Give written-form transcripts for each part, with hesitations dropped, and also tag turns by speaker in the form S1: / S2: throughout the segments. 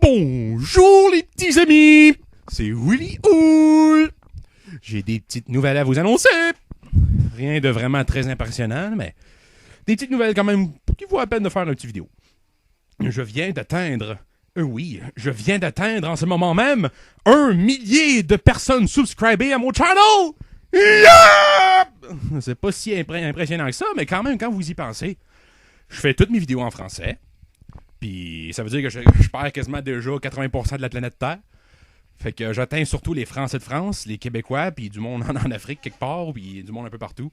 S1: Bonjour les petits amis, c'est Willy Oul. J'ai des petites nouvelles à vous annoncer. Rien de vraiment très impressionnant, mais des petites nouvelles quand même qui vaut la peine de faire une petite vidéo. Je viens d'atteindre en ce moment même 1 millier de personnes subscribées à mon channel. Yeah! C'est pas si impressionnant que ça, mais quand même, quand vous y pensez, je fais toutes mes vidéos en français. Puis ça veut dire que je perds quasiment déjà 80% de la planète Terre. Fait que j'atteins surtout les Français de France, les Québécois, puis du monde en Afrique quelque part, puis du monde un peu partout.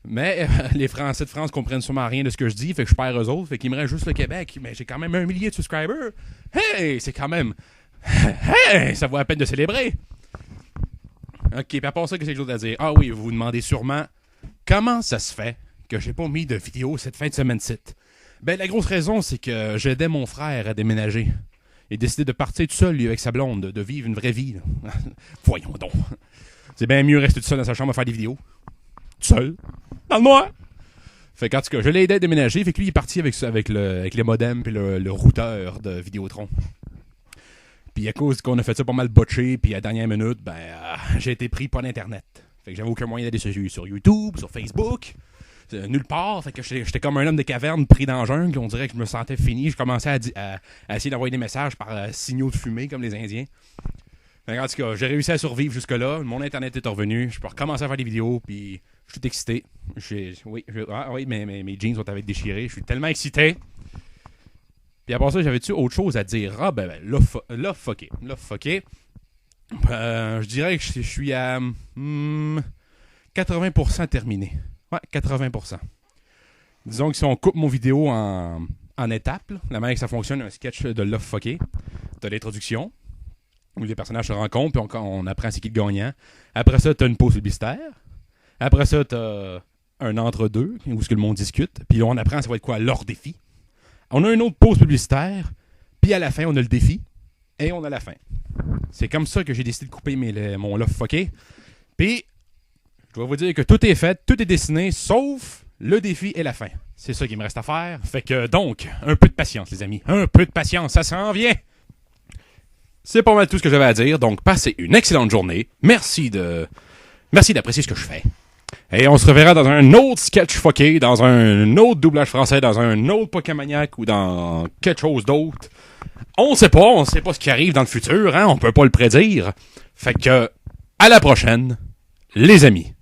S1: Mais les Français de France comprennent sûrement rien de ce que je dis, fait que je perds eux autres, fait qu'il me reste juste le Québec. Mais j'ai quand même 1 millier de subscribers. Hey, c'est quand même... Hey, ça vaut la peine de célébrer. Ok, puis à part ça, qu'est-ce que j'ai d'autre à dire? Ah oui, vous vous demandez sûrement comment ça se fait que j'ai pas mis de vidéo cette fin de semaine-ci. Ben, la grosse raison, c'est que j'aidais mon frère à déménager. Il a décidé de partir tout seul, lui, avec sa blonde, de vivre une vraie vie. Voyons donc. C'est bien mieux rester tout seul dans sa chambre à faire des vidéos. Tout seul. Dans le noir. Fait qu'en tout cas, je l'ai aidé à déménager. Fait que lui, il est parti avec les modems et le routeur de Vidéotron. Puis à cause qu'on a fait ça pas mal botché, puis à la dernière minute, j'ai été pris pas d'internet. Fait que j'avais aucun moyen d'aller sur YouTube, sur Facebook. Nulle part, fait que j'étais comme un homme de caverne pris dans la jungle, on dirait que je me sentais fini, je commençais à essayer d'envoyer des messages par signaux de fumée comme les Indiens. Fait en tout cas, j'ai réussi à survivre jusque-là, mon internet est revenu, je peux recommencer à faire des vidéos, puis je suis tout excité. Mes jeans sont avec déchirés, je suis tellement excité. Puis après ça, j'avais-tu autre chose à dire? Là, fucké. Je dirais que je suis à 80% terminé. Ouais, 80%. Disons que si on coupe mon vidéo en étapes, la manière que ça fonctionne, un sketch de Love Fucké, t'as l'introduction, où les personnages se rencontrent, puis on apprend c'est qui le gagnant. Après ça, t'as une pause publicitaire. Après ça, t'as un entre-deux, où ce que le monde discute. Puis on apprend ça va être quoi leur défi. On a une autre pause publicitaire, puis à la fin, on a le défi, et on a la fin. C'est comme ça que j'ai décidé de couper mon Love Fucké. Puis... je vais vous dire que tout est fait, tout est dessiné, sauf le défi et la fin. C'est ça qu'il me reste à faire. Fait que donc, un peu de patience, les amis. Un peu de patience, ça s'en vient. C'est pas mal tout ce que j'avais à dire. Donc, passez une excellente journée. Merci d'apprécier ce que je fais. Et on se reverra dans un autre sketch fucké, dans un autre doublage français, dans un autre Pokémaniac ou dans quelque chose d'autre. On sait pas ce qui arrive dans le futur, hein. On peut pas le prédire. Fait que, à la prochaine, les amis.